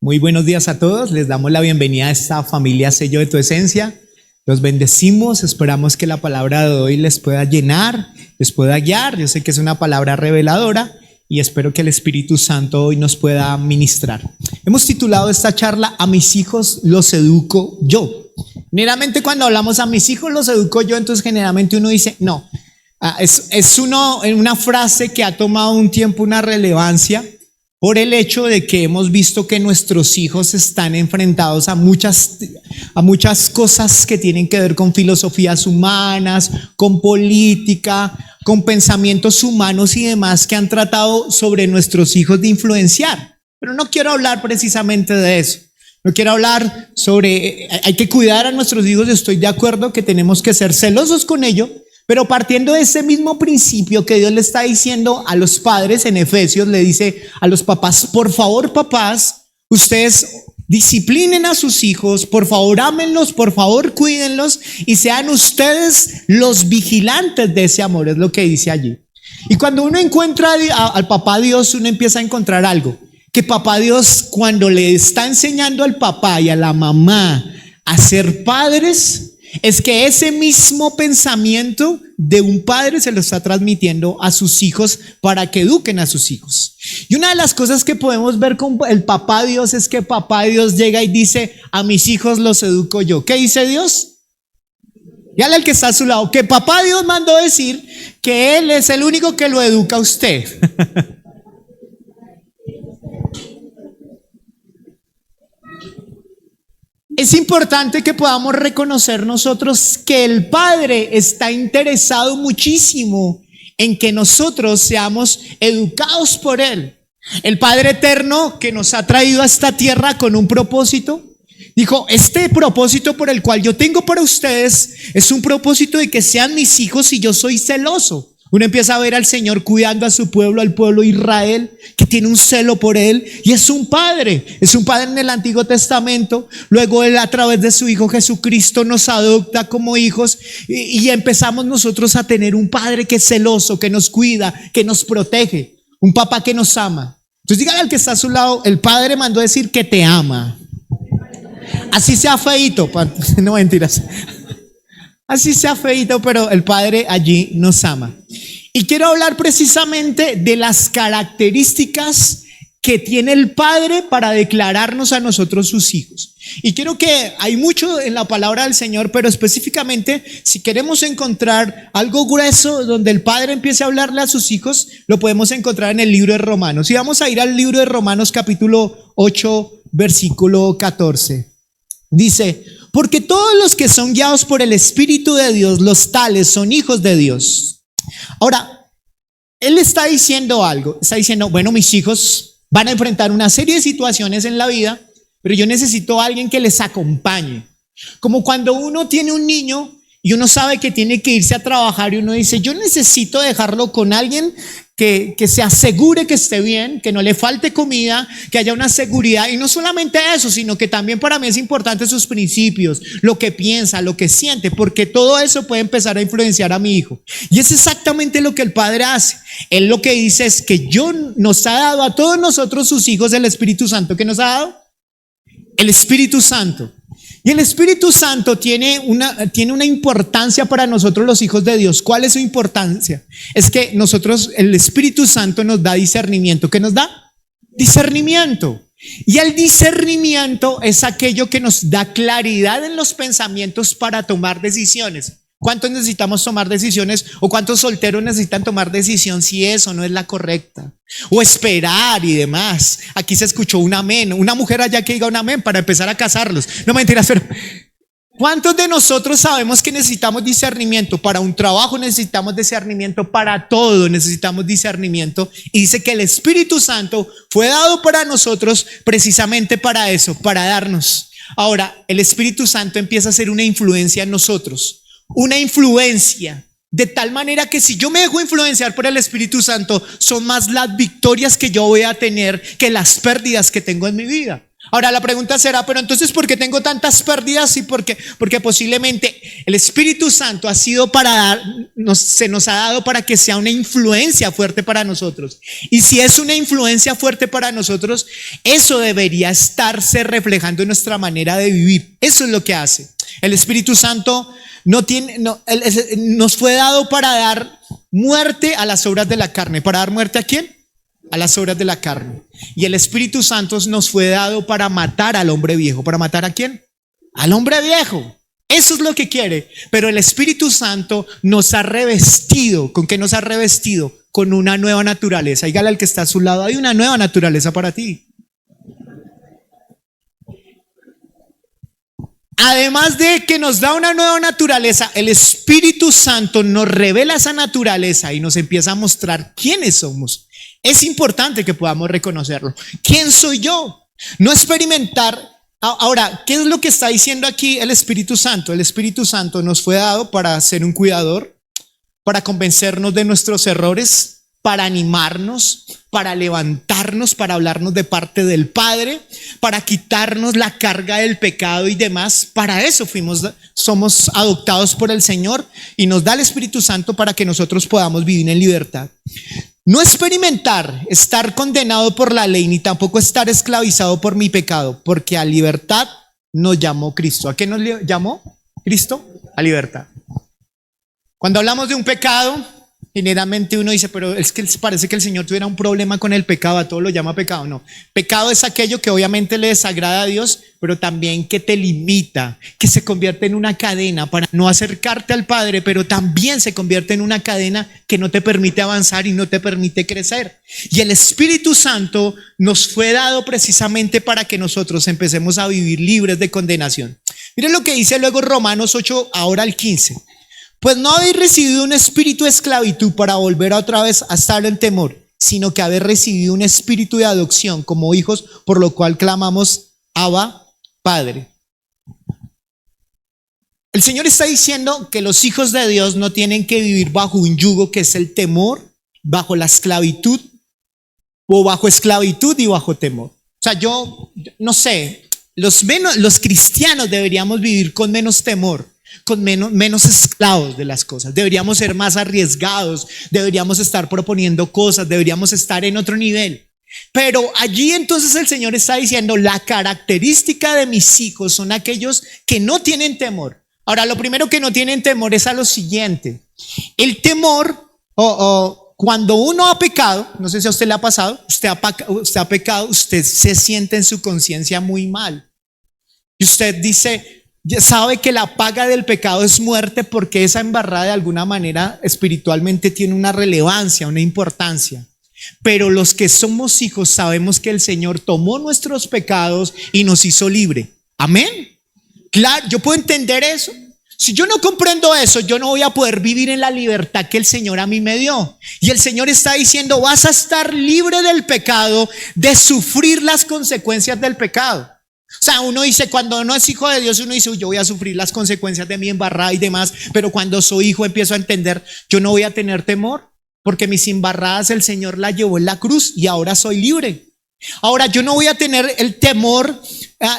Muy buenos días a todos, les damos la bienvenida a esta familia Sello de tu Esencia. Los bendecimos, esperamos que la palabra de hoy les pueda llenar, les pueda guiar. Yo sé que es una palabra reveladora y espero que el Espíritu Santo hoy nos pueda ministrar. Hemos titulado esta charla "A mis hijos los educo yo". Generalmente cuando hablamos "a mis hijos los educo yo", entonces generalmente uno dice no. Es una frase que ha tomado un tiempo una relevancia por el hecho de que hemos visto que nuestros hijos están enfrentados a muchas cosas que tienen que ver con filosofías humanas, con política, con pensamientos humanos y demás que han tratado sobre nuestros hijos de influenciar. Pero no quiero hablar precisamente de eso. No quiero hablar sobre, hay que cuidar a nuestros hijos, estoy de acuerdo que tenemos que ser celosos con ello, pero partiendo de ese mismo principio que Dios le está diciendo a los padres en Efesios, le dice a los papás: por favor, papás, ustedes disciplinen a sus hijos, por favor, ámenlos, por favor, cuídenlos y sean ustedes los vigilantes de ese amor, es lo que dice allí. Y cuando uno encuentra al papá Dios, uno empieza a encontrar algo, que papá Dios, cuando le está enseñando al papá y a la mamá a ser padres, es que ese mismo pensamiento de un padre se lo está transmitiendo a sus hijos para que eduquen a sus hijos. Y una de las cosas que podemos ver con el papá Dios es que papá Dios llega y dice: a mis hijos los educo yo. ¿Qué dice Dios? Dígale al que está a su lado que papá Dios mandó decir que Él es el único que lo educa a usted. Es importante que podamos reconocer nosotros que el Padre está interesado muchísimo en que nosotros seamos educados por Él. El Padre eterno que nos ha traído a esta tierra con un propósito, dijo: este propósito por el cual yo tengo para ustedes es un propósito de que sean mis hijos y yo soy celoso. Uno empieza a ver al Señor cuidando a su pueblo, al pueblo de Israel, que tiene un celo por Él, y es un padre en el Antiguo Testamento. Luego Él, a través de su Hijo Jesucristo, nos adopta como hijos y empezamos nosotros a tener un padre que es celoso, que nos cuida, que nos protege, un papá que nos ama. Entonces dígale al que está a su lado: el Padre mandó decir que te ama. Así sea feíto, no mentiras. Así sea feíto, pero el Padre allí nos ama. Y quiero hablar precisamente de las características que tiene el Padre para declararnos a nosotros sus hijos. Y quiero que hay mucho en la palabra del Señor, pero específicamente si queremos encontrar algo grueso donde el Padre empiece a hablarle a sus hijos, lo podemos encontrar en el libro de Romanos. Y vamos a ir al libro de Romanos capítulo 8, versículo 14. Dice: porque todos los que son guiados por el Espíritu de Dios, los tales son hijos de Dios. Ahora, Él está diciendo algo, está diciendo: bueno, mis hijos van a enfrentar una serie de situaciones en la vida, pero yo necesito a alguien que les acompañe. Como cuando uno tiene un niño y uno sabe que tiene que irse a trabajar y uno dice: yo necesito dejarlo con alguien que se asegure que esté bien, que no le falte comida, que haya una seguridad. Y no solamente eso, sino que también para mí es importante sus principios, lo que piensa, lo que siente, porque todo eso puede empezar a influenciar a mi hijo. Y es exactamente lo que el Padre hace. Él lo que dice es que nos ha dado a todos nosotros, sus hijos, el Espíritu Santo. ¿Qué nos ha dado? El Espíritu Santo. Y el Espíritu Santo tiene una importancia para nosotros, los hijos de Dios. ¿Cuál es su importancia? Es que el Espíritu Santo nos da discernimiento. ¿Qué nos da? Discernimiento. Y el discernimiento es aquello que nos da claridad en los pensamientos para tomar decisiones. ¿Cuántos necesitamos tomar decisiones? ¿O cuántos solteros necesitan tomar decisión si eso no es la correcta? O esperar y demás. Aquí se escuchó un amén. Una mujer allá que diga un amén para empezar a casarlos. No mentiras, pero ¿cuántos de nosotros sabemos que necesitamos discernimiento? Para un trabajo necesitamos discernimiento, para todo necesitamos discernimiento. Y dice que el Espíritu Santo fue dado para nosotros precisamente para eso, para darnos. Ahora, el Espíritu Santo empieza a ser una influencia en nosotros. Una influencia, de tal manera que si yo me dejo influenciar por el Espíritu Santo, son más las victorias que yo voy a tener que las pérdidas que tengo en mi vida. Ahora la pregunta será, pero entonces ¿por qué tengo tantas pérdidas? Y porque posiblemente el Espíritu Santo ha sido se nos ha dado para que sea una influencia fuerte para nosotros. Y si es una influencia fuerte para nosotros, eso debería estarse reflejando en nuestra manera de vivir. Eso es lo que hace. El Espíritu Santo nos fue dado para dar muerte a las obras de la carne. ¿Para dar muerte a quién? A las obras de la carne. Y el Espíritu Santo nos fue dado para matar al hombre viejo. ¿Para matar a quién? Al hombre viejo. Eso es lo que quiere. Pero el Espíritu Santo nos ha revestido. ¿Con qué nos ha revestido? Con una nueva naturaleza. Dígale al que está a su lado, hay una nueva naturaleza para ti. Además de que nos da una nueva naturaleza, el Espíritu Santo nos revela esa naturaleza y nos empieza a mostrar quiénes somos. Es importante que podamos reconocerlo. ¿Quién soy yo? No experimentar. Ahora, ¿qué es lo que está diciendo aquí el Espíritu Santo? El Espíritu Santo nos fue dado para ser un cuidador, para convencernos de nuestros errores, para animarnos, para levantarnos, para hablarnos de parte del Padre, para quitarnos la carga del pecado y demás. Para eso somos adoptados por el Señor y nos da el Espíritu Santo para que nosotros podamos vivir en libertad. No experimentar, estar condenado por la ley, ni tampoco estar esclavizado por mi pecado, porque a libertad nos llamó Cristo. ¿A qué nos llamó Cristo? A libertad. Cuando hablamos de un pecado, generalmente uno dice, pero es que parece que el Señor tuviera un problema con el pecado, a todo lo llama pecado. No, pecado es aquello que obviamente le desagrada a Dios, pero también que te limita, que se convierte en una cadena para no acercarte al Padre, pero también se convierte en una cadena que no te permite avanzar y no te permite crecer. Y el Espíritu Santo nos fue dado precisamente para que nosotros empecemos a vivir libres de condenación. Miren lo que dice luego Romanos 8, ahora al 15. Pues no habéis recibido un espíritu de esclavitud para volver otra vez a estar en temor, sino que habéis recibido un espíritu de adopción como hijos, por lo cual clamamos, Abba, Padre. El Señor está diciendo que los hijos de Dios no tienen que vivir bajo un yugo que es el temor, bajo la esclavitud, o bajo esclavitud y bajo temor. O sea, yo no sé, los cristianos deberíamos vivir con menos temor, con menos esclavos de las cosas. Deberíamos ser más arriesgados, deberíamos estar proponiendo cosas, deberíamos estar en otro nivel. Pero allí entonces el Señor está diciendo, la característica de mis hijos son aquellos que no tienen temor. Ahora, lo primero que no tienen temor es a lo siguiente. El temor, cuando uno ha pecado, no sé si a usted le ha pasado, usted ha pecado, usted se siente en su conciencia muy mal. Y usted dice, ya sabe que la paga del pecado es muerte, porque esa embarrada de alguna manera espiritualmente tiene una relevancia, una importancia. Pero los que somos hijos sabemos que el Señor tomó nuestros pecados y nos hizo libre. Amén. Claro, yo puedo entender eso. Si yo no comprendo eso, yo no voy a poder vivir en la libertad que el Señor a mí me dio. Y el Señor está diciendo, vas a estar libre del pecado, de sufrir las consecuencias del pecado. O sea, uno dice, cuando uno es hijo de Dios, uno dice, yo voy a sufrir las consecuencias de mi embarrada y demás, pero cuando soy hijo empiezo a entender, yo no voy a tener temor, porque mis embarradas el Señor las llevó en la cruz y ahora soy libre. Ahora yo no voy a tener el temor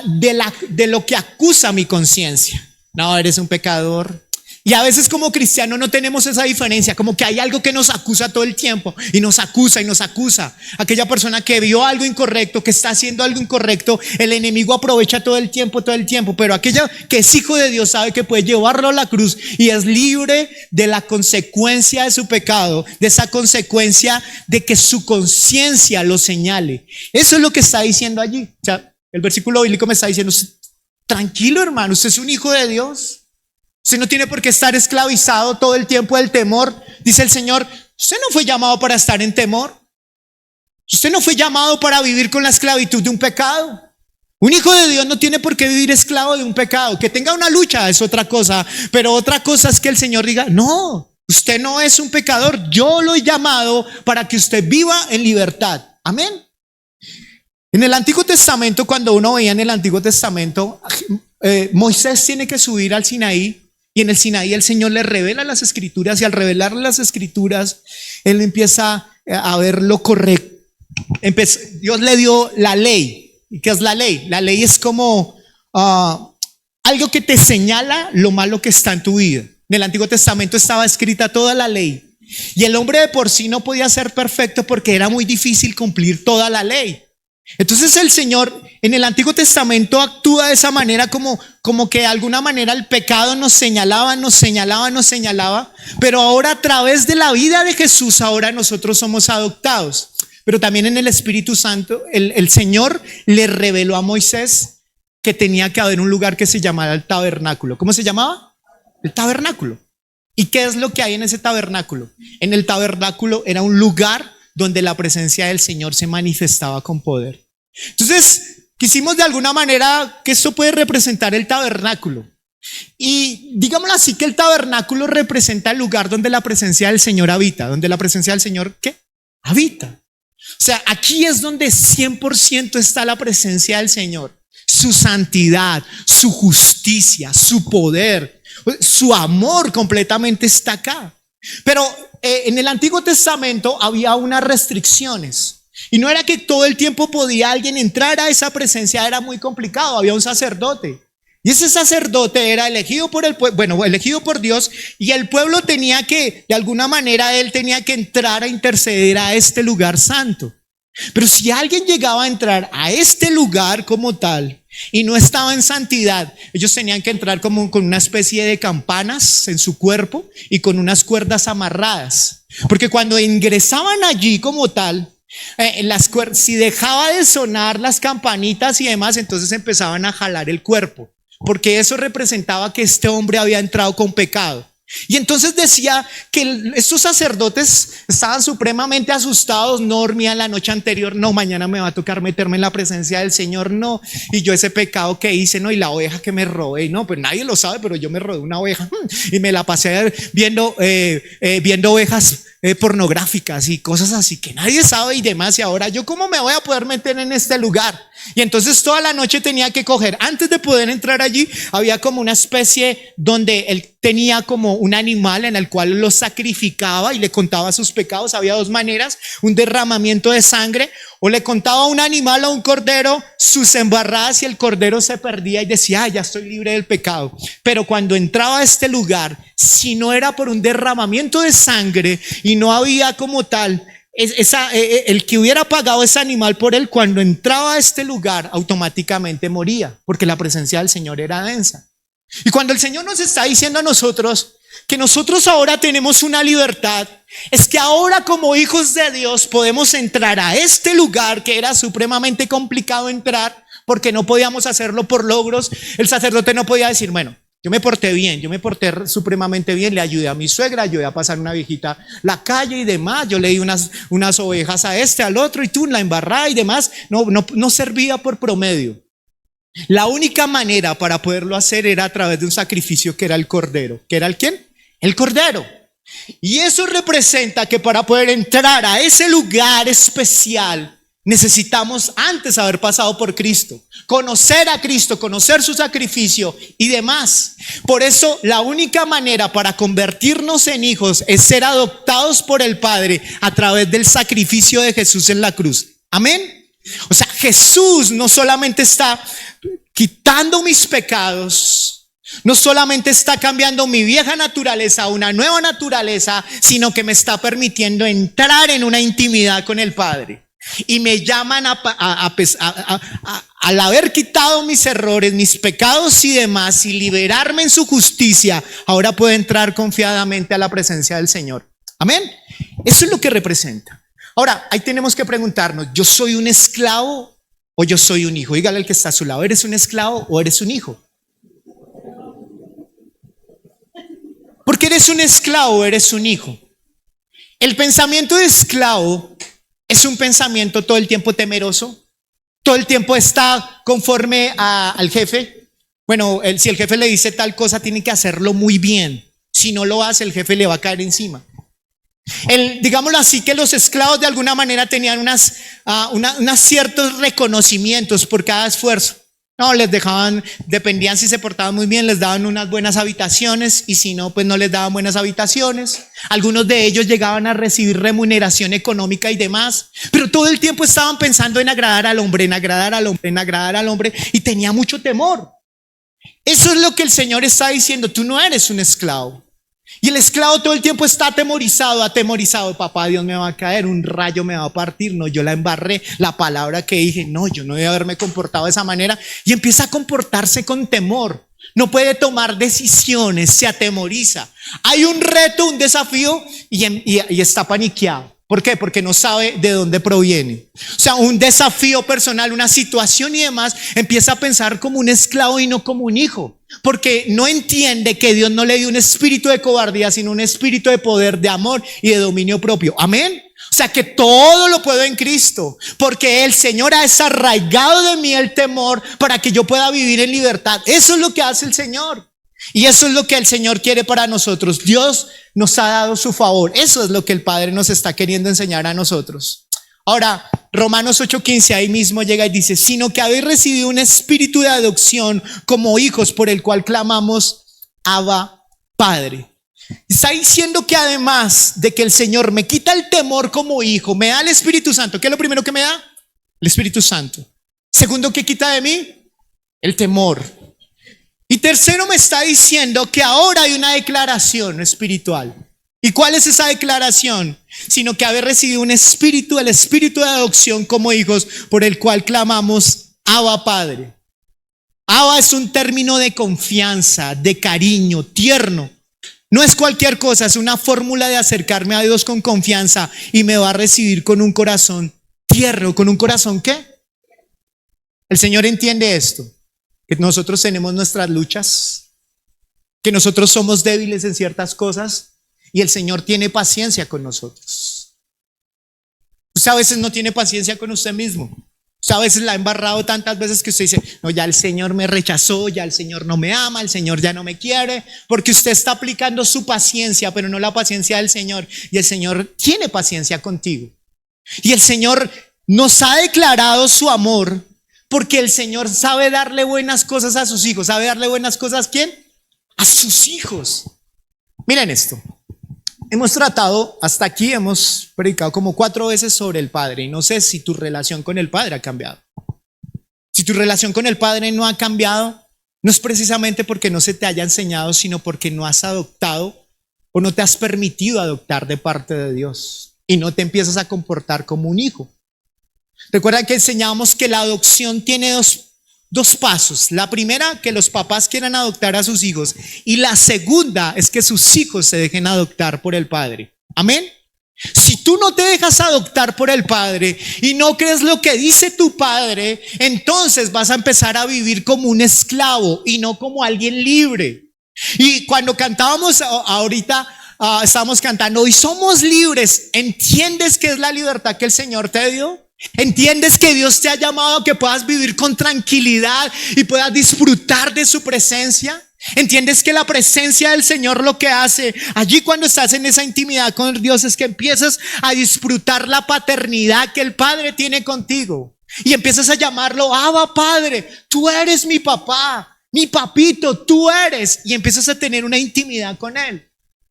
de lo que acusa mi conciencia. No, eres un pecador. Y a veces como cristianos no tenemos esa diferencia, como que hay algo que nos acusa todo el tiempo y nos acusa y nos acusa. Aquella persona que vio algo incorrecto, que está haciendo algo incorrecto, el enemigo aprovecha todo el tiempo, pero aquella que es hijo de Dios sabe que puede llevarlo a la cruz y es libre de la consecuencia de su pecado, de esa consecuencia de que su conciencia lo señale. Eso es lo que está diciendo allí. O sea, el versículo bíblico me está diciendo, tranquilo hermano, usted es un hijo de Dios. Usted no tiene por qué estar esclavizado todo el tiempo del temor. Dice el Señor, usted no fue llamado para estar en temor. Usted no fue llamado para vivir con la esclavitud de un pecado. Un hijo de Dios no tiene por qué vivir esclavo de un pecado. Que tenga una lucha es otra cosa, pero otra cosa es que el Señor diga, no, usted no es un pecador. Yo lo he llamado para que usted viva en libertad. Amén. En el Antiguo Testamento, cuando uno veía en el Antiguo Testamento, Moisés tiene que subir al Sinaí. Y en el Sinaí el Señor le revela las escrituras, y al revelarle las escrituras, él empieza a ver lo correcto. Dios le dio la ley. ¿Y qué es la ley? La ley es como algo que te señala lo malo que está en tu vida. En el Antiguo Testamento estaba escrita toda la ley. Y el hombre de por sí no podía ser perfecto porque era muy difícil cumplir toda la ley. Entonces el Señor en el Antiguo Testamento actúa de esa manera como que de alguna manera el pecado nos señalaba, pero ahora a través de la vida de Jesús ahora nosotros somos adoptados. Pero también en el Espíritu Santo el Señor le reveló a Moisés que tenía que haber un lugar que se llamara el tabernáculo. ¿Cómo se llamaba? El tabernáculo. ¿Y qué es lo que hay en ese tabernáculo? En el tabernáculo era un lugar donde la presencia del Señor se manifestaba con poder. Entonces, quisimos de alguna manera que esto puede representar el tabernáculo. Y digámoslo así, que el tabernáculo representa el lugar donde la presencia del Señor habita. Donde la presencia del Señor, ¿qué? Habita. O sea, aquí es donde 100% está la presencia del Señor. Su santidad, su justicia, su poder, su amor completamente está acá. Pero en el Antiguo Testamento había unas restricciones. Y no era que todo el tiempo podía alguien entrar a esa presencia, era muy complicado. Había un sacerdote. Y ese sacerdote era elegido por el pueblo, bueno, elegido por Dios, y el pueblo tenía que, de alguna manera, él tenía que entrar a interceder a este lugar santo. Pero si alguien llegaba a entrar a este lugar como tal y no estaba en santidad, ellos tenían que entrar como con una especie de campanas en su cuerpo y con unas cuerdas amarradas. Porque cuando ingresaban allí como tal, si dejaba de sonar las campanitas y demás, entonces empezaban a jalar el cuerpo, porque eso representaba que este hombre había entrado con pecado. Y entonces decía que estos sacerdotes estaban supremamente asustados, no dormían la noche anterior, no, mañana me va a tocar meterme en la presencia del Señor, no, y yo ese pecado que hice, no, y la oveja que me robé, no, pues nadie lo sabe, pero yo me robé una oveja y me la pasé viendo ovejas pornográficas y cosas así que nadie sabe y demás, y ahora yo cómo me voy a poder meter en este lugar. Y entonces toda la noche tenía que coger, antes de poder entrar allí, había como una especie donde él tenía como un animal en el cual lo sacrificaba y le contaba sus pecados. Había dos maneras: un derramamiento de sangre, o le contaba a un animal, a un cordero, sus embarradas, y el cordero se perdía y decía, ya estoy libre del pecado. Pero cuando entraba a este lugar, si no era por un derramamiento de sangre y no había como tal el que hubiera pagado ese animal por él, cuando entraba a este lugar automáticamente moría, porque la presencia del Señor era densa. Y cuando el Señor nos está diciendo a nosotros que nosotros ahora tenemos una libertad, es que ahora como hijos de Dios podemos entrar a este lugar que era supremamente complicado entrar, porque no podíamos hacerlo por logros. El sacerdote no podía decir, bueno, yo me porté bien, yo me porté supremamente bien, le ayudé a mi suegra, ayudé a pasar una viejita la calle y demás, yo le di unas ovejas a este, al otro, y tú la embarrada y demás. No servía por promedio. La única manera para poderlo hacer era a través de un sacrificio que era el cordero. ¿Que era el quién? El cordero. Y eso representa que para poder entrar a ese lugar especial necesitamos antes haber pasado por Cristo, conocer a Cristo, conocer su sacrificio y demás. Por eso la única manera para convertirnos en hijos es ser adoptados por el Padre a través del sacrificio de Jesús en la cruz. Amén. O sea, Jesús no solamente está quitando mis pecados, no solamente está cambiando mi vieja naturaleza a una nueva naturaleza, sino que me está permitiendo entrar en una intimidad con el Padre. Y me llaman al haber quitado mis errores, mis pecados y demás, y liberarme en su justicia, ahora puedo entrar confiadamente a la presencia del Señor. Amén. Eso es lo que representa. Ahora, ahí tenemos que preguntarnos, ¿yo soy un esclavo o yo soy un hijo? Dígale al que está a su lado, ¿eres un esclavo o eres un hijo? Porque eres un esclavo o eres un hijo. El pensamiento de esclavo es un pensamiento todo el tiempo temeroso, todo el tiempo está conforme al jefe. Bueno, si el jefe le dice tal cosa, tiene que hacerlo muy bien. Si no lo hace, el jefe le va a caer encima. Digámoslo así, que los esclavos de alguna manera tenían unos ciertos reconocimientos por cada esfuerzo. No, les dejaban, dependían si se portaban muy bien, les daban unas buenas habitaciones y si no, pues no les daban buenas habitaciones. Algunos de ellos llegaban a recibir remuneración económica y demás, pero todo el tiempo estaban pensando en agradar al hombre, en agradar al hombre, en agradar al hombre y tenía mucho temor. Eso es lo que el Señor está diciendo, tú no eres un esclavo. Y el esclavo todo el tiempo está atemorizado, papá Dios me va a caer, un rayo me va a partir, no, yo la embarré, la palabra que dije, no, yo no debo haberme comportado de esa manera, y empieza a comportarse con temor, no puede tomar decisiones, se atemoriza, hay un reto, un desafío y está paniqueado. ¿Por qué? Porque no sabe de dónde proviene. O sea, un desafío personal, una situación y demás, empieza a pensar como un esclavo y no como un hijo. Porque no entiende que Dios no le dio un espíritu de cobardía, sino un espíritu de poder, de amor y de dominio propio. Amén. O sea que todo lo puedo en Cristo, porque el Señor ha desarraigado de mí el temor para que yo pueda vivir en libertad. Eso es lo que hace el Señor. Y eso es lo que el Señor quiere para nosotros. Dios nos ha dado su favor. Eso es lo que el Padre nos está queriendo enseñar a nosotros. Ahora, Romanos 8:15 ahí mismo llega y dice, sino que habéis recibido un espíritu de adopción como hijos por el cual clamamos, Abba, Padre. Está diciendo que además de que el Señor me quita el temor como hijo, me da el Espíritu Santo. ¿Qué es lo primero que me da? El Espíritu Santo. Segundo, ¿qué quita de mí? El temor. Y tercero, me está diciendo que ahora hay una declaración espiritual. ¿Y cuál es esa declaración? Sino que haber recibido un espíritu, el espíritu de adopción como hijos, por el cual clamamos, Abba, Padre. Abba es un término de confianza, de cariño, tierno. No es cualquier cosa, es una fórmula de acercarme a Dios con confianza y me va a recibir con un corazón tierno. ¿Con un corazón qué? El Señor entiende esto. Que nosotros tenemos nuestras luchas, que nosotros somos débiles en ciertas cosas y el Señor tiene paciencia con nosotros. Usted a veces no tiene paciencia con usted mismo. Usted a veces la ha embarrado tantas veces que usted dice, no, ya el Señor me rechazó, ya el Señor no me ama, el Señor ya no me quiere, porque usted está aplicando su paciencia, pero no la paciencia del Señor. Y el Señor tiene paciencia contigo. Y el Señor nos ha declarado su amor. Porque el Señor sabe darle buenas cosas a sus hijos. ¿Sabe darle buenas cosas a quién? A sus hijos. Miren esto. Hemos tratado, hasta aquí hemos predicado como 4 veces sobre el Padre. Y no sé si tu relación con el Padre ha cambiado. Si tu relación con el Padre no ha cambiado, no es precisamente porque no se te haya enseñado, sino porque no has adoptado o no te has permitido adoptar de parte de Dios. Y no te empiezas a comportar como un hijo. Recuerdan que enseñábamos que la adopción tiene dos pasos. La primera, que los papás quieran adoptar a sus hijos. Y la segunda es que sus hijos se dejen adoptar por el Padre. Amén. Si tú no te dejas adoptar por el Padre y no crees lo que dice tu Padre, entonces vas a empezar a vivir como un esclavo y no como alguien libre. Y cuando cantábamos ahorita, estábamos cantando, hoy somos libres. ¿Entiendes qué es la libertad que el Señor te dio? ¿Entiendes que Dios te ha llamado a que puedas vivir con tranquilidad y puedas disfrutar de su presencia? ¿Entiendes que la presencia del Señor lo que hace allí cuando estás en esa intimidad con Dios es que empiezas a disfrutar la paternidad que el Padre tiene contigo? Y empiezas a llamarlo, Abba, Padre, tú eres mi papá, mi papito, tú eres. Y empiezas a tener una intimidad con Él.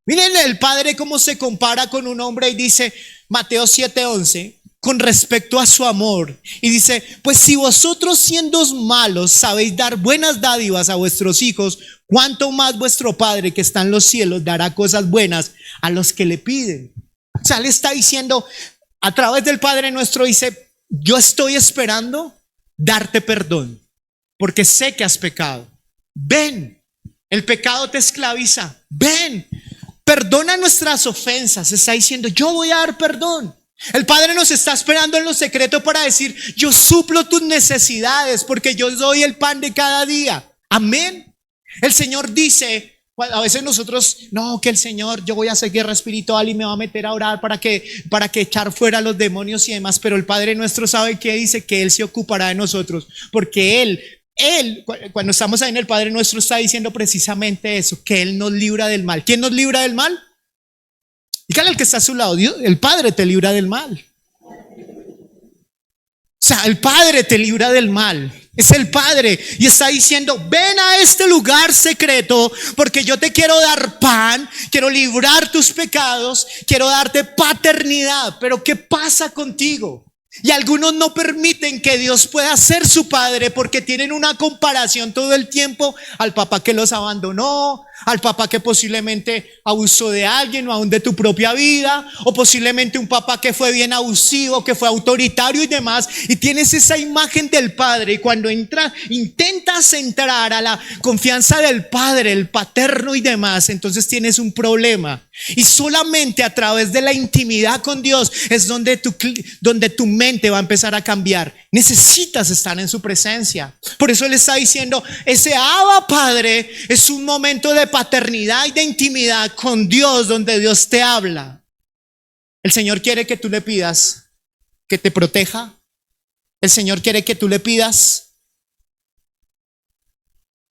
Miren el Padre cómo se compara con un hombre y dice, Mateo 7:11, con respecto a su amor, y dice, pues si vosotros siendo malos sabéis dar buenas dádivas a vuestros hijos, cuánto más vuestro Padre que está en los cielos dará cosas buenas a los que le piden. O sea, le está diciendo a través del Padre nuestro, dice, yo estoy esperando darte perdón porque sé que has pecado. Ven, el pecado te esclaviza, ven, perdona nuestras ofensas. Está diciendo, yo voy a dar perdón. El Padre nos está esperando en lo secreto para decir, yo suplo tus necesidades porque yo doy el pan de cada día. Amén. El Señor dice, a veces nosotros, no, que el Señor, yo voy a hacer guerra espiritual y me va a meter a orar para que echar fuera a los demonios y demás, pero el Padre nuestro sabe que dice que Él se ocupará de nosotros, porque Él, cuando estamos ahí en el Padre nuestro, está diciendo precisamente eso, que Él nos libra del mal. ¿Quién nos libra del mal? Dígale al que está a su lado, Dios, el Padre te libra del mal. O sea, el Padre te libra del mal. Es el Padre y está diciendo, ven a este lugar secreto porque yo te quiero dar pan, quiero librar tus pecados, quiero darte paternidad. Pero ¿qué pasa contigo? Y algunos no permiten que Dios pueda ser su padre porque tienen una comparación todo el tiempo al papá que los abandonó, al papá que posiblemente abusó de alguien o aún de tu propia vida, o posiblemente un papá que fue bien abusivo, que fue autoritario y demás, y tienes esa imagen del padre, y cuando intentas entrar a la confianza del padre, el paterno y demás, entonces tienes un problema. Y solamente a través de la intimidad con Dios es donde tu mente va a empezar a cambiar. Necesitas estar en su presencia. Por eso Él está diciendo, ese Abba Padre es un momento de paternidad y de intimidad con Dios, donde Dios te habla. El Señor quiere que tú le pidas que te proteja. El Señor quiere que tú le pidas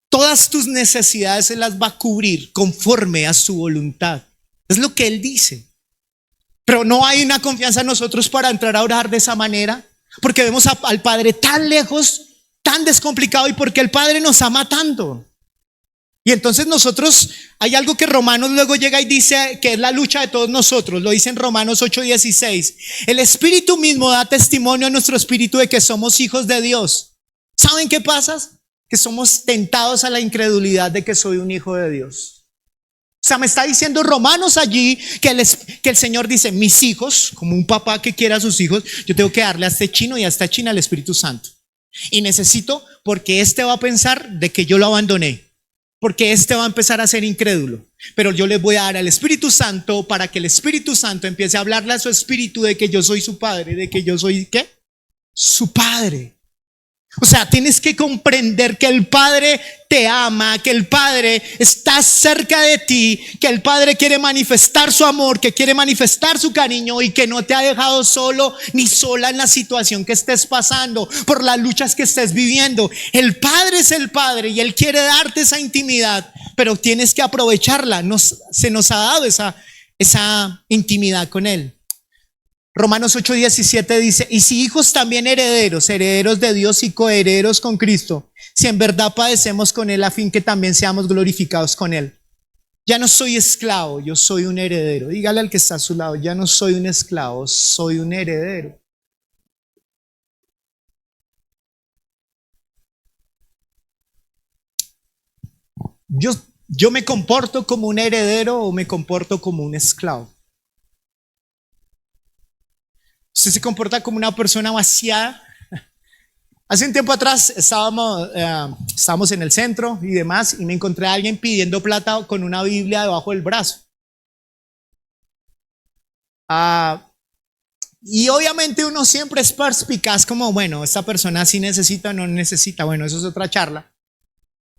todas tus necesidades, Él las va a cubrir conforme a su voluntad. Es lo que Él dice. Pero no hay una confianza en nosotros para entrar a orar de esa manera, porque vemos al Padre tan lejos, tan descomplicado, y porque el Padre nos ama tanto. Y entonces nosotros, hay algo que Romanos luego llega y dice que es la lucha de todos nosotros. Lo dice en Romanos 8:16. El Espíritu mismo da testimonio a nuestro espíritu de que somos hijos de Dios. ¿Saben qué pasa? Que somos tentados a la incredulidad de que soy un hijo de Dios. O sea, me está diciendo Romanos allí que el Señor dice, mis hijos, como un papá que quiera a sus hijos, yo tengo que darle a este chino y a esta china el Espíritu Santo. Y necesito, porque este va a pensar de que yo lo abandoné, porque este va a empezar a ser incrédulo. Pero yo les voy a dar al Espíritu Santo para que el Espíritu Santo empiece a hablarle a su espíritu de que yo soy su padre, de que yo soy, ¿qué? Su padre. O sea, tienes que comprender que el Padre te ama, que el Padre está cerca de ti, que el Padre quiere manifestar su amor, que quiere manifestar su cariño y que no te ha dejado solo ni sola en la situación que estés pasando, por las luchas que estés viviendo. El Padre es el Padre y Él quiere darte esa intimidad, pero tienes que aprovecharla. Se nos ha dado esa intimidad con Él. Romanos 8:17 dice, y si hijos también herederos, herederos de Dios y coherederos con Cristo, si en verdad padecemos con Él a fin que también seamos glorificados con Él. Ya no soy esclavo, yo soy un heredero. Dígale al que está a su lado, ya no soy un esclavo, soy un heredero. Yo me comporto como un heredero o me comporto como un esclavo. Usted se comporta como una persona vaciada. Hace un tiempo atrás estábamos en el centro y demás, y me encontré a alguien pidiendo plata con una Biblia debajo del brazo. Y obviamente uno siempre es perspicaz como, bueno, esta persona sí necesita o no necesita. Bueno, eso es otra charla.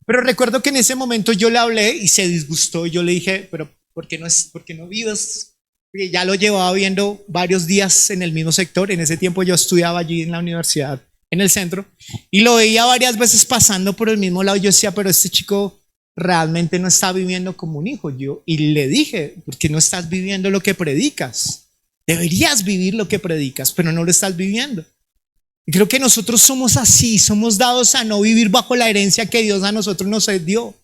Pero recuerdo que en ese momento yo le hablé y se disgustó. Y yo le dije, pero ¿por qué no vives? Porque ya lo llevaba viendo varios días en el mismo sector. En ese tiempo yo estudiaba allí en la universidad, en el centro, y lo veía varias veces pasando por el mismo lado. Yo decía, pero este chico realmente no está viviendo como un hijo. Y le dije, ¿por qué no estás viviendo lo que predicas? Deberías vivir lo que predicas, pero no lo estás viviendo. Y creo que nosotros somos así, somos dados a no vivir bajo la herencia que Dios a nosotros nos dio.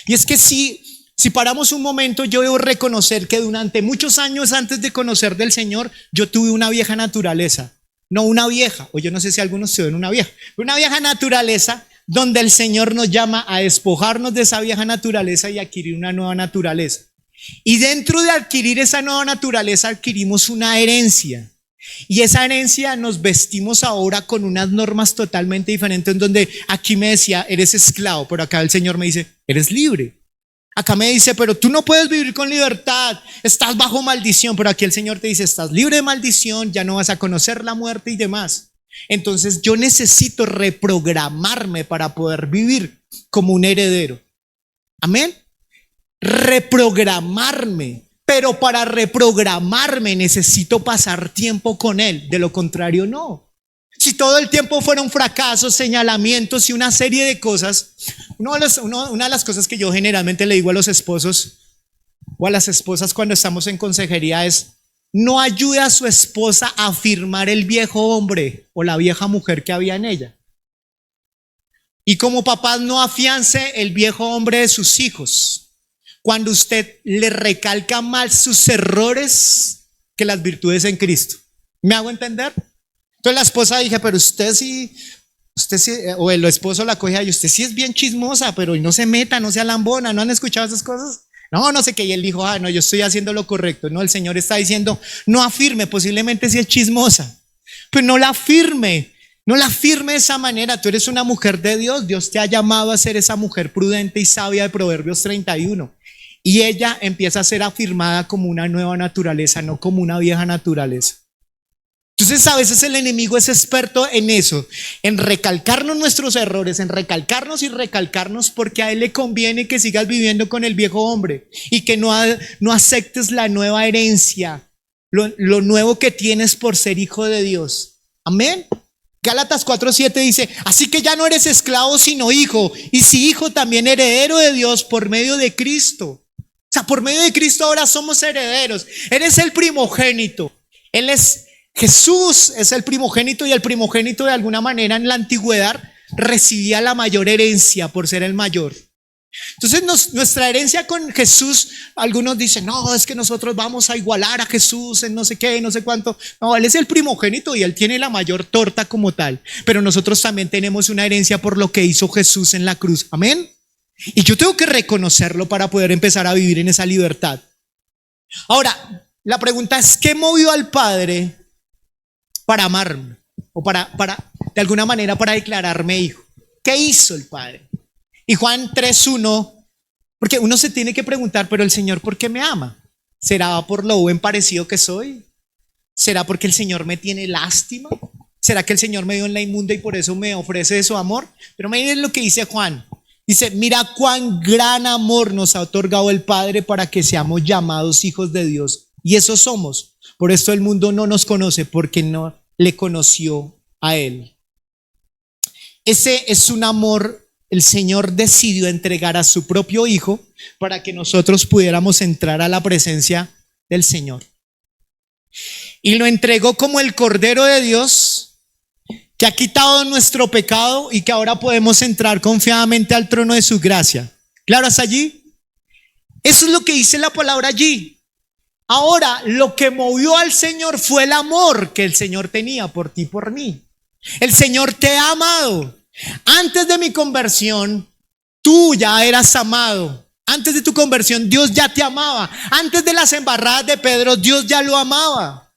Y es que si paramos un momento, yo debo reconocer que durante muchos años antes de conocer del Señor, yo tuve una vieja naturaleza. No una vieja, o yo no sé si algunos se ven una vieja naturaleza, donde el Señor nos llama a despojarnos de esa vieja naturaleza y adquirir una nueva naturaleza. Y dentro de adquirir esa nueva naturaleza adquirimos una herencia. Y esa herencia nos vestimos ahora con unas normas totalmente diferentes, en donde aquí me decía, eres esclavo, pero acá el Señor me dice, eres libre. Acá me dice, pero tú no puedes vivir con libertad, estás bajo maldición, pero aquí el Señor te dice, estás libre de maldición, ya no vas a conocer la muerte y demás. Entonces yo necesito reprogramarme para poder vivir como un heredero. Amén. Reprogramarme, pero para reprogramarme necesito pasar tiempo con Él, de lo contrario no. Si todo el tiempo fuera un fracaso, señalamientos y una serie de cosas, una de las cosas que yo generalmente le digo a los esposos o a las esposas cuando estamos en consejería es, no ayude a su esposa a afirmar el viejo hombre o la vieja mujer que había en ella. Y como papás, no afiance el viejo hombre de sus hijos cuando usted le recalca más sus errores que las virtudes en Cristo. ¿Me hago entender? Entonces la esposa dije, pero usted sí, o el esposo la coge y usted sí es bien chismosa, pero no se meta, no sea lambona, ¿no han escuchado esas cosas? No, no sé qué. Y él dijo, no, yo estoy haciendo lo correcto. No, el Señor está diciendo, no afirme, posiblemente si es chismosa, pero no la afirme. No la afirme de esa manera. Tú eres una mujer de Dios. Dios te ha llamado a ser esa mujer prudente y sabia de Proverbios 31. Y ella empieza a ser afirmada como una nueva naturaleza, no como una vieja naturaleza. Entonces a veces el enemigo es experto en eso, en recalcarnos nuestros errores, en recalcarnos y recalcarnos, porque a él le conviene que sigas viviendo con el viejo hombre y que no aceptes la nueva herencia, lo nuevo que tienes por ser hijo de Dios. Amén. Gálatas 4:7 dice, así que ya no eres esclavo sino hijo, y si hijo también heredero de Dios por medio de Cristo. O sea, por medio de Cristo ahora somos herederos. Eres el primogénito. Jesús es el primogénito, y el primogénito de alguna manera en la antigüedad recibía la mayor herencia por ser el mayor. Entonces nuestra herencia con Jesús, algunos dicen, no, es que nosotros vamos a igualar a Jesús en no sé qué, no sé cuánto. No, él es el primogénito y él tiene la mayor torta como tal, pero nosotros también tenemos una herencia por lo que hizo Jesús en la cruz. Amén. Y yo tengo que reconocerlo para poder empezar a vivir en esa libertad. Ahora, la pregunta es, ¿qué movió al Padre para amarme? O para de alguna manera, para declararme hijo. ¿Qué hizo el Padre? Y Juan 3:1, porque uno se tiene que preguntar, pero el Señor, ¿por qué me ama? ¿Será por lo buen parecido que soy? ¿Será porque el Señor me tiene lástima? ¿Será que el Señor me dio en la inmunda y por eso me ofrece su amor? Pero miren lo que dice Juan. Dice, mira cuán gran amor nos ha otorgado el Padre para que seamos llamados hijos de Dios. Y eso somos. Por esto el mundo no nos conoce, porque no le conoció a Él. Ese es un amor. El Señor decidió entregar a su propio Hijo para que nosotros pudiéramos entrar a la presencia del Señor. Y lo entregó como el Cordero de Dios, que ha quitado nuestro pecado y que ahora podemos entrar confiadamente al trono de su gracia. ¿Claro hasta allí? Eso es lo que dice la palabra allí. Ahora, lo que movió al Señor fue el amor que el Señor tenía por ti y por mí. El Señor te ha amado. Antes de mi conversión, tú ya eras amado. Antes de tu conversión, Dios ya te amaba. Antes de las embarradas de Pedro, Dios ya lo amaba.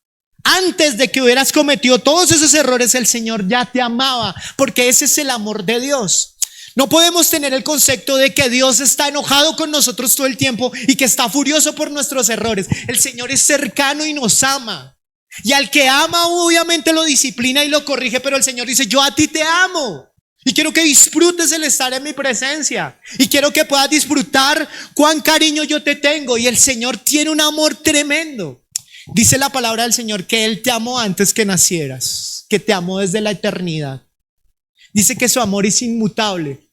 Antes de que hubieras cometido todos esos errores, el Señor ya te amaba, porque ese es el amor de Dios. No podemos tener el concepto de que Dios está enojado con nosotros todo el tiempo y que está furioso por nuestros errores. El Señor es cercano y nos ama. Y al que ama, obviamente lo disciplina y lo corrige, pero el Señor dice, yo a ti te amo. Y quiero que disfrutes el estar en mi presencia. Y quiero que puedas disfrutar cuán cariño yo te tengo. Y el Señor tiene un amor tremendo. Dice la palabra del Señor que Él te amó antes que nacieras, que te amó desde la eternidad. Dice que su amor es inmutable.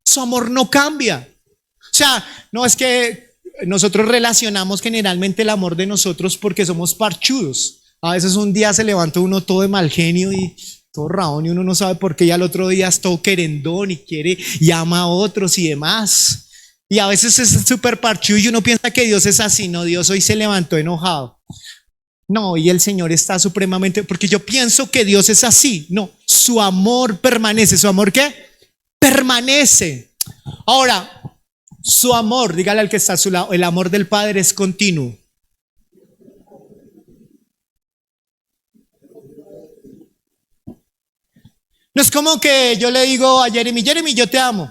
Su amor no cambia. O sea, no es que nosotros relacionamos generalmente el amor de nosotros porque somos parchudos. A veces un día se levanta uno todo de mal genio y todo raón y uno no sabe por qué, y al otro día es todo querendón y quiere y ama a otros y demás. Y a veces es súper parchudo y uno piensa que Dios es así. No, Dios hoy se levantó enojado. No, y el Señor está supremamente, porque yo pienso que Dios es así. No, su amor permanece. ¿Su amor qué? Permanece. Ahora, su amor, dígale al que está a su lado, el amor del Padre es continuo. No es como que yo le digo a Jeremy, Jeremy, yo te amo,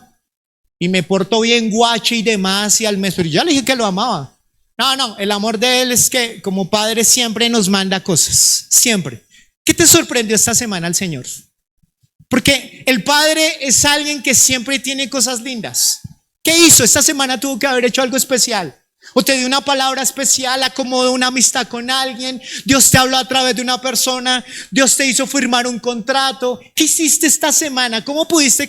y me porto bien guache y demás, y al mes, pero ya le dije que lo amaba. No, el amor de Él es que como Padre siempre nos manda cosas, siempre. ¿Qué te sorprendió esta semana al Señor? Porque el Padre es alguien que siempre tiene cosas lindas. ¿Qué hizo? Esta semana tuvo que haber hecho algo especial. O te dio una palabra especial, acomodó una amistad con alguien, Dios te habló a través de una persona, Dios te hizo firmar un contrato. ¿Qué hiciste esta semana? ¿Cómo pudiste?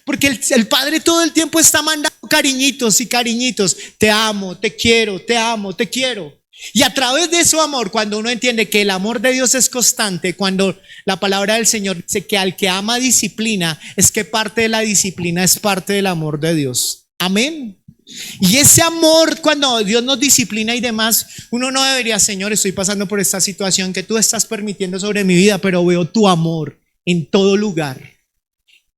Porque el Padre todo el tiempo está mandando cariñitos y cariñitos. Te amo, te quiero, te amo, te quiero. Y a través de su amor, cuando uno entiende que el amor de Dios es constante, cuando la palabra del Señor dice que al que ama disciplina, es que parte de la disciplina es parte del amor de Dios. Amén. Y ese amor, cuando Dios nos disciplina y demás, uno no debería, Señor, estoy pasando por esta situación que tú estás permitiendo sobre mi vida, pero veo tu amor en todo lugar.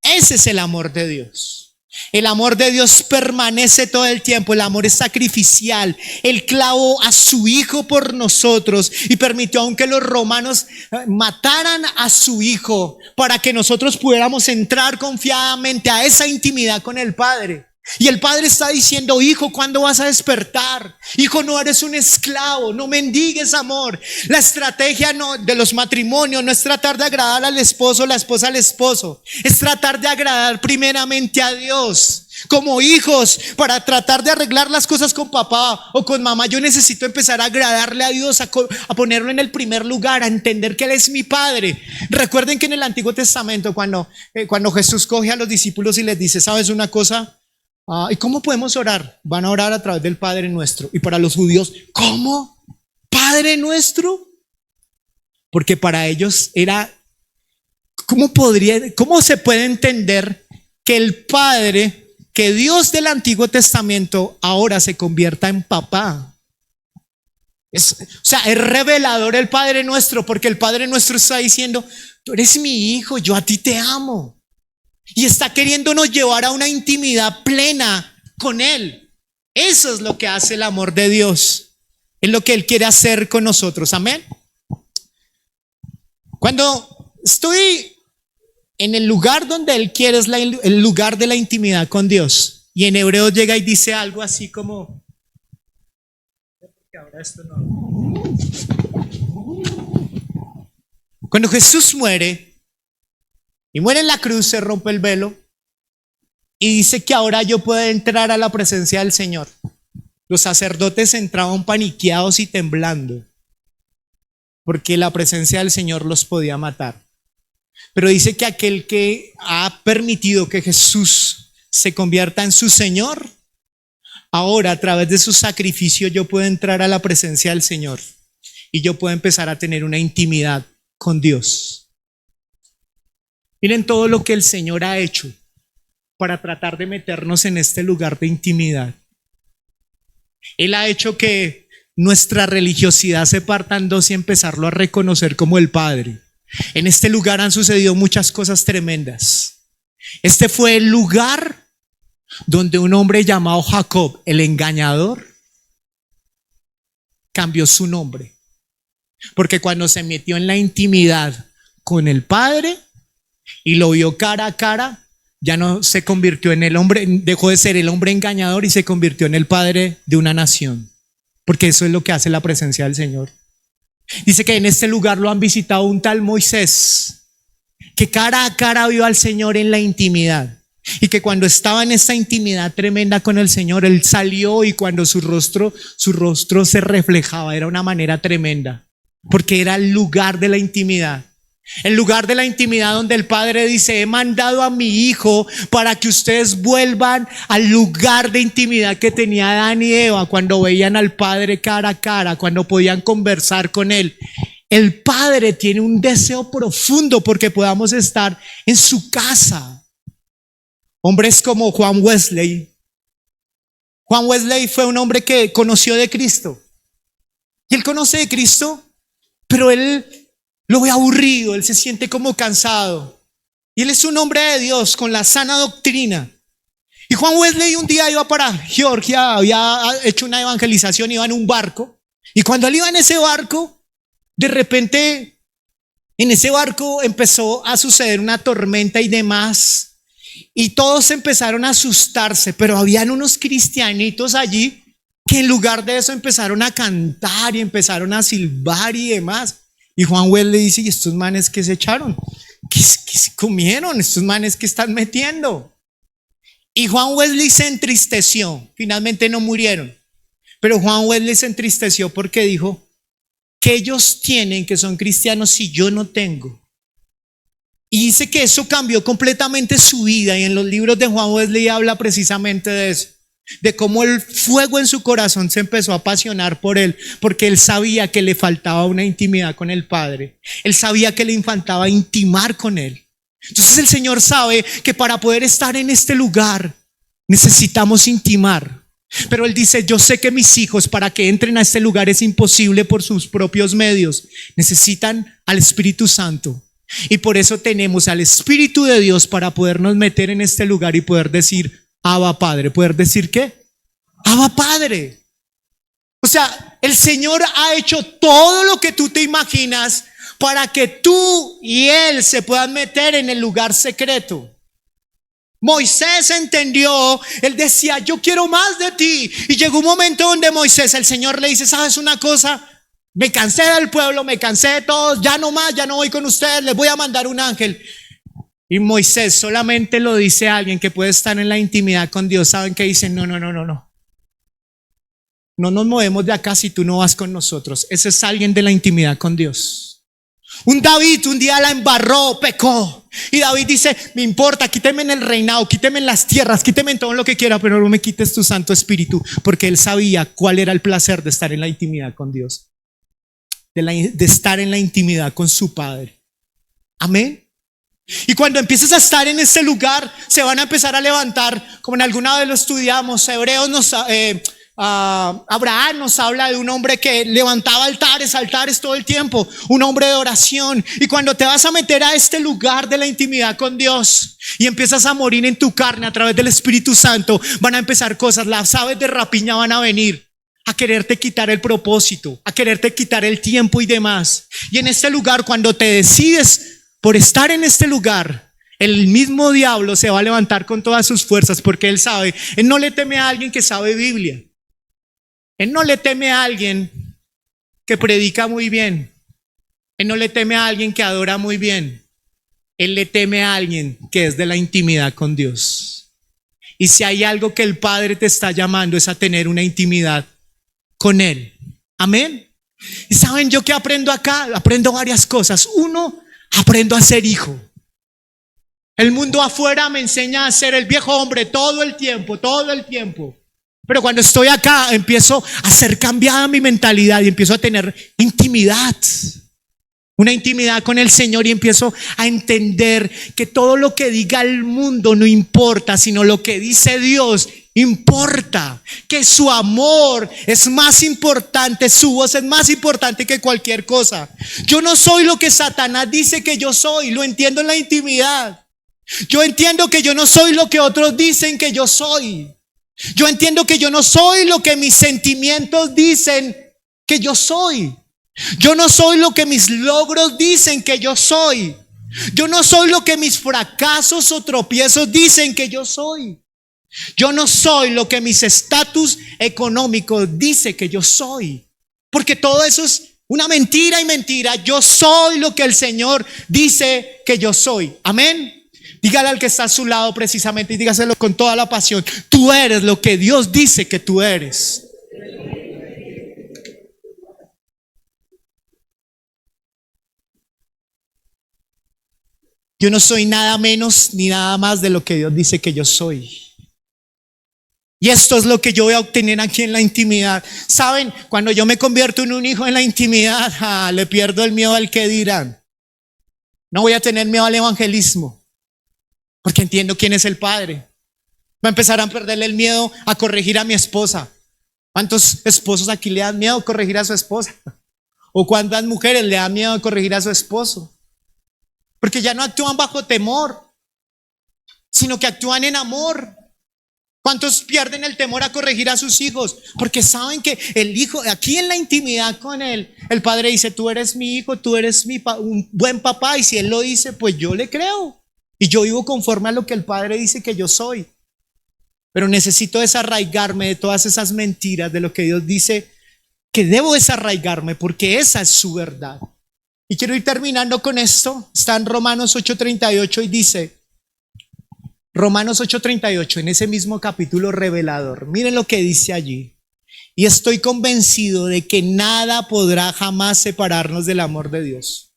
Ese es el amor de Dios. El amor de Dios permanece todo el tiempo. El amor es sacrificial. Él clavó a su hijo por nosotros y permitió aunque los romanos mataran a su hijo para que nosotros pudiéramos entrar confiadamente a esa intimidad con el Padre. Y el Padre está diciendo: hijo, ¿cuándo vas a despertar? Hijo, no eres un esclavo, no mendigues amor. La estrategia de los matrimonios no es tratar de agradar al esposo, la esposa al esposo. Es tratar de agradar primeramente a Dios. Como hijos, para tratar de arreglar las cosas con papá o con mamá, yo necesito empezar a agradarle a Dios, a ponerlo en el primer lugar, a entender que Él es mi Padre. Recuerden que en el Antiguo Testamento, cuando Jesús coge a los discípulos y les dice: ¿sabes una cosa? ¿Y cómo podemos orar? Van a orar a través del Padre Nuestro. Y para los judíos, ¿cómo? ¿Padre Nuestro? Porque para ellos era, ¿cómo se puede entender que el Padre, que Dios del Antiguo Testamento ahora se convierta en papá? Es revelador el Padre Nuestro, porque el Padre Nuestro está diciendo: tú eres mi hijo, yo a ti te amo. Y está queriéndonos llevar a una intimidad plena con Él. Eso es lo que hace el amor de Dios. Es lo que Él quiere hacer con nosotros. Amén. Cuando estoy en el lugar donde Él quiere, es el lugar de la intimidad con Dios. Y en Hebreos llega y dice algo así como: cuando Jesús muere y muere en la cruz, se rompe el velo y dice que ahora yo puedo entrar a la presencia del Señor. Los sacerdotes entraban paniqueados y temblando porque la presencia del Señor los podía matar. Pero dice que aquel que ha permitido que Jesús se convierta en su Señor, ahora a través de su sacrificio yo puedo entrar a la presencia del Señor y yo puedo empezar a tener una intimidad con Dios. Miren todo lo que el Señor ha hecho para tratar de meternos en este lugar de intimidad. Él ha hecho que nuestra religiosidad se parta en dos y empezarlo a reconocer como el Padre. En este lugar han sucedido muchas cosas tremendas. Este fue el lugar donde un hombre llamado Jacob, el engañador, cambió su nombre. Porque cuando se metió en la intimidad con el Padre y lo vio cara a cara, ya no se convirtió en el hombre, dejó de ser el hombre engañador y se convirtió en el padre de una nación. Porque eso es lo que hace la presencia del Señor. Dice que en este lugar lo han visitado un tal Moisés, que cara a cara vio al Señor en la intimidad. Y que cuando estaba en esa intimidad tremenda con el Señor, él salió y cuando su rostro se reflejaba, era una manera tremenda. Porque era el lugar de la intimidad. El lugar de la intimidad donde el Padre dice: he mandado a mi Hijo para que ustedes vuelvan al lugar de intimidad que tenía Adán y Eva cuando veían al Padre cara a cara, cuando podían conversar con Él. El Padre tiene un deseo profundo porque podamos estar en su casa. Hombres como Juan Wesley. Juan Wesley fue un hombre que conoció de Cristo. Y él conoce de Cristo, pero él lo ve aburrido, él se siente como cansado. Y él es un hombre de Dios con la sana doctrina. Y Juan Wesley un día iba para Georgia, había hecho una evangelización, iba en un barco. Y cuando él iba en ese barco, de repente en ese barco empezó a suceder una tormenta y demás. Y todos empezaron a asustarse, pero habían unos cristianitos allí que en lugar de eso empezaron a cantar y empezaron a silbar y demás. Y Juan Wesley dice: ¿y estos manes qué se echaron? ¿Qué se comieron? ¿Estos manes qué están metiendo? Y Juan Wesley se entristeció. Finalmente no murieron. Pero Juan Wesley se entristeció porque dijo: ¿qué ellos tienen que son cristianos si yo no tengo? Y dice que eso cambió completamente su vida. Y en los libros de Juan Wesley habla precisamente de eso. de cómo el fuego en su corazón se empezó a apasionar por él, porque él sabía que le faltaba una intimidad con el Padre. Él sabía que le faltaba intimar con él. Entonces el Señor sabe que para poder estar en este lugar necesitamos intimar. Pero Él dice, yo sé que mis hijos para que entren a este lugar es imposible por sus propios medios. Necesitan al Espíritu Santo. Y por eso tenemos al Espíritu de Dios para podernos meter en este lugar y poder decir, Abba Padre. ¿Poder decir qué? Abba Padre. O sea, el Señor ha hecho todo lo que tú te imaginas para que tú y Él se puedan meter en el lugar secreto. Moisés entendió, él decía, yo quiero más de ti. Y llegó un momento donde Moisés, el Señor le dice, ¿sabes una cosa? Me cansé del pueblo, me cansé de todos, ya no más, ya no voy con ustedes, les voy a mandar un ángel. Y Moisés solamente lo dice a alguien que puede estar en la intimidad con Dios. ¿Saben qué dicen? No. No nos movemos de acá si tú no vas con nosotros. Ese es alguien de la intimidad con Dios. Un David un día la embarró, pecó. Y David dice, me importa, quíteme en el reinado, quíteme en las tierras, quíteme en todo lo que quiera, pero no me quites tu Santo Espíritu. Porque él sabía cuál era el placer de estar en la intimidad con Dios. De estar en la intimidad con su Padre. Amén. Y cuando empieces a estar en ese lugar, se van a empezar a levantar, como en alguna vez lo estudiamos, Abraham nos habla de un hombre que levantaba altares todo el tiempo, un hombre de oración. Y cuando te vas a meter a este lugar de la intimidad con Dios y empiezas a morir en tu carne a través del Espíritu Santo, van a empezar cosas, las aves de rapiña van a venir a quererte quitar el propósito, a quererte quitar el tiempo y demás. Y en este lugar, cuando te decides por estar en este lugar, el mismo diablo se va a levantar con todas sus fuerzas, porque él sabe, él no le teme a alguien que sabe Biblia. Él no le teme a alguien que predica muy bien. Él no le teme a alguien que adora muy bien. Él le teme a alguien que es de la intimidad con Dios. Y si hay algo que el Padre te está llamando es a tener una intimidad con Él. Amén. Y saben, yo que aprendo acá, aprendo varias cosas. Uno, aprendo a ser hijo. El mundo afuera me enseña a ser el viejo hombre todo el tiempo. Pero cuando estoy acá empiezo a ser cambiada mi mentalidad y empiezo a tener intimidad, una intimidad con el Señor, y empiezo a entender que todo lo que diga el mundo no importa, sino lo que dice Dios importa, que su amor es más importante, su voz es más importante que cualquier cosa. Yo no soy lo que Satanás dice que yo soy, lo entiendo en la intimidad. Yo entiendo que yo no soy lo que otros dicen que yo soy. Yo entiendo que yo no soy lo que mis sentimientos dicen que yo soy. Yo no soy lo que mis logros dicen que yo soy. Yo no soy lo que mis fracasos o tropiezos dicen que yo soy. Yo no soy lo que mis estatus económicos dice que yo soy. Porque todo eso es una mentira y mentira. Yo soy lo que el Señor dice que yo soy. Amén. Dígale al que está a su lado precisamente y dígaselo con toda la pasión. Tú eres lo que Dios dice que tú eres. Yo no soy nada menos ni nada más de lo que Dios dice que yo soy. Y esto es lo que yo voy a obtener aquí en la intimidad. ¿Saben? Cuando yo me convierto en un hijo en la intimidad, le pierdo el miedo al que dirán. No voy a tener miedo al evangelismo, porque entiendo quién es el Padre. Va a empezar a perderle el miedo a corregir a mi esposa. ¿Cuántos esposos aquí le dan miedo a corregir a su esposa? ¿O cuántas mujeres le dan miedo a corregir a su esposo? Porque ya no actúan bajo temor, sino que actúan en amor. ¿Cuántos pierden el temor a corregir a sus hijos? Porque saben que el hijo, aquí en la intimidad con él, el Padre dice, tú eres mi hijo, tú eres un buen papá. Y si él lo dice, pues yo le creo. Y yo vivo conforme a lo que el Padre dice que yo soy. Pero necesito desarraigarme de todas esas mentiras, de lo que Dios dice que debo desarraigarme, porque esa es su verdad. Y quiero ir terminando con esto. Está en Romanos 8:38 y dice, Romanos 8:38, en ese mismo capítulo revelador, miren lo que dice allí. Y estoy convencido de que nada podrá jamás separarnos del amor de Dios.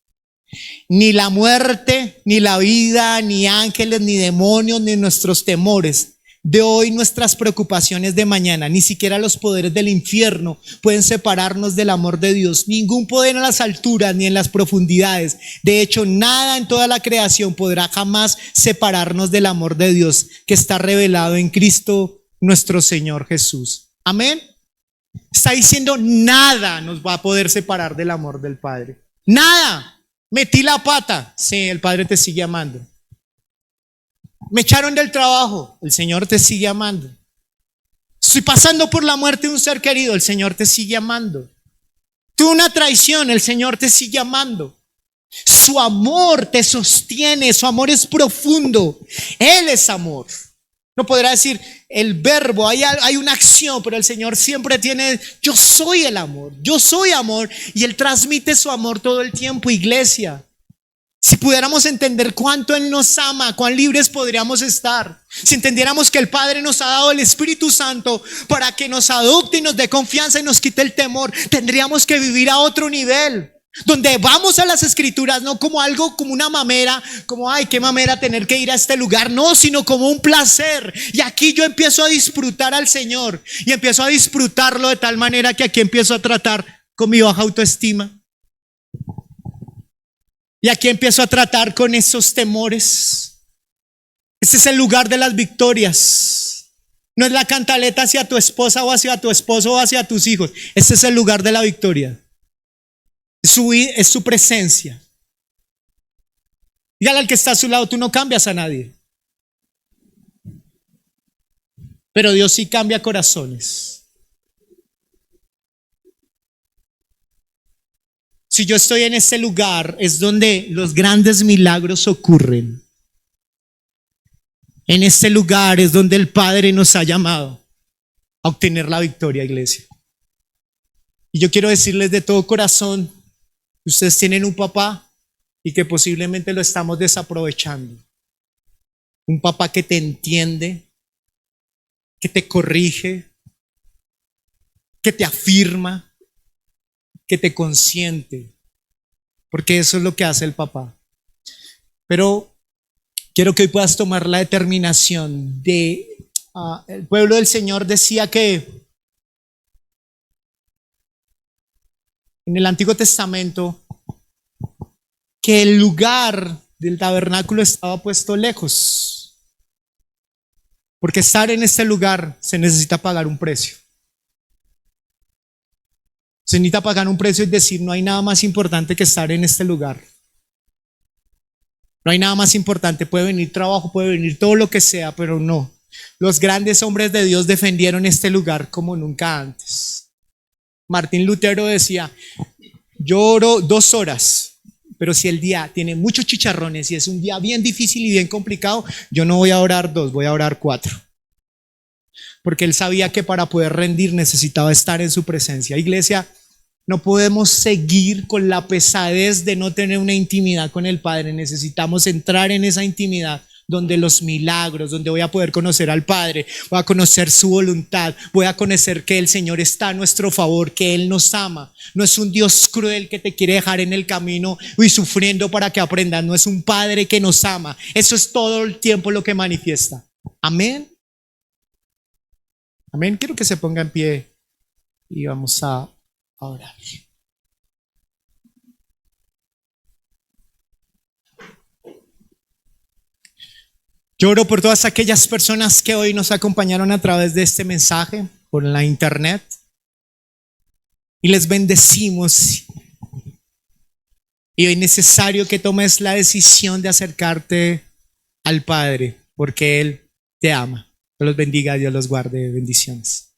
Ni la muerte, ni la vida, ni ángeles, ni demonios, ni nuestros temores, de hoy, nuestras preocupaciones de mañana, ni siquiera los poderes del infierno pueden separarnos del amor de Dios. Ningún poder en las alturas ni en las profundidades. De hecho, nada en toda la creación podrá jamás separarnos del amor de Dios que está revelado en Cristo nuestro Señor Jesús. Amén. Está diciendo, nada nos va a poder separar del amor del Padre. Nada. Metí la pata. Sí, el Padre te sigue amando. Me echaron del trabajo, el Señor te sigue amando. Estoy pasando por la muerte de un ser querido, el Señor te sigue amando. Tuve una traición, el Señor te sigue amando. Su amor te sostiene, su amor es profundo. Él es amor. No podrá decir el verbo, hay una acción, pero el Señor siempre tiene, yo soy el amor, yo soy amor, y Él transmite su amor todo el tiempo, iglesia. Si pudiéramos entender cuánto Él nos ama, cuán libres podríamos estar. Si entendiéramos que el Padre nos ha dado el Espíritu Santo para que nos adopte y nos dé confianza y nos quite el temor, tendríamos que vivir a otro nivel, donde vamos a las Escrituras no como algo, como una mamera, como ay, qué mamera tener que ir a este lugar, no, sino como un placer. Y aquí yo empiezo a disfrutar al Señor y empiezo a disfrutarlo de tal manera que aquí empiezo a tratar con mi baja autoestima. Y aquí empiezo a tratar con esos temores. Este es el lugar de las victorias. No es la cantaleta hacia tu esposa o hacia tu esposo o hacia tus hijos. Este es el lugar de la victoria. Es su presencia. Dígale al que está a su lado, tú no cambias a nadie. Pero Dios sí cambia corazones. Si yo estoy en este lugar, es donde los grandes milagros ocurren. En este lugar es donde el Padre nos ha llamado a obtener la victoria, iglesia. Y yo quiero decirles de todo corazón, ustedes tienen un papá y que posiblemente lo estamos desaprovechando. Un papá que te entiende, que te corrige, que te afirma, que te consiente, porque eso es lo que hace el papá. Pero quiero que hoy puedas tomar la determinación de, el pueblo del Señor decía que en el Antiguo Testamento que el lugar del tabernáculo estaba puesto lejos, porque estar en este lugar se necesita pagar un precio. Se necesita pagar un precio y decir, no hay nada más importante que estar en este lugar. No hay nada más importante, puede venir trabajo, puede venir todo lo que sea, pero no. Los grandes hombres de Dios defendieron este lugar como nunca antes. Martín Lutero decía, yo oro 2 horas, pero si el día tiene muchos chicharrones y es un día bien difícil y bien complicado, yo no voy a orar 2, voy a orar 4. Porque él sabía que para poder rendir necesitaba estar en su presencia. Iglesia, no podemos seguir con la pesadez de no tener una intimidad con el Padre. Necesitamos entrar en esa intimidad donde los milagros, donde voy a poder conocer al Padre, voy a conocer su voluntad, voy a conocer que el Señor está a nuestro favor, que Él nos ama. No es un Dios cruel que te quiere dejar en el camino y sufriendo para que aprendas. No es un Padre que nos ama. Eso es todo el tiempo lo que manifiesta. Amén. Amén. Quiero que se ponga en pie y vamos a orar. Yo oro por todas aquellas personas que hoy nos acompañaron a través de este mensaje, por la internet, y les bendecimos. Y hoy es necesario que tomes la decisión de acercarte al Padre, porque Él te ama. Dios los bendiga, Dios los guarde. Bendiciones.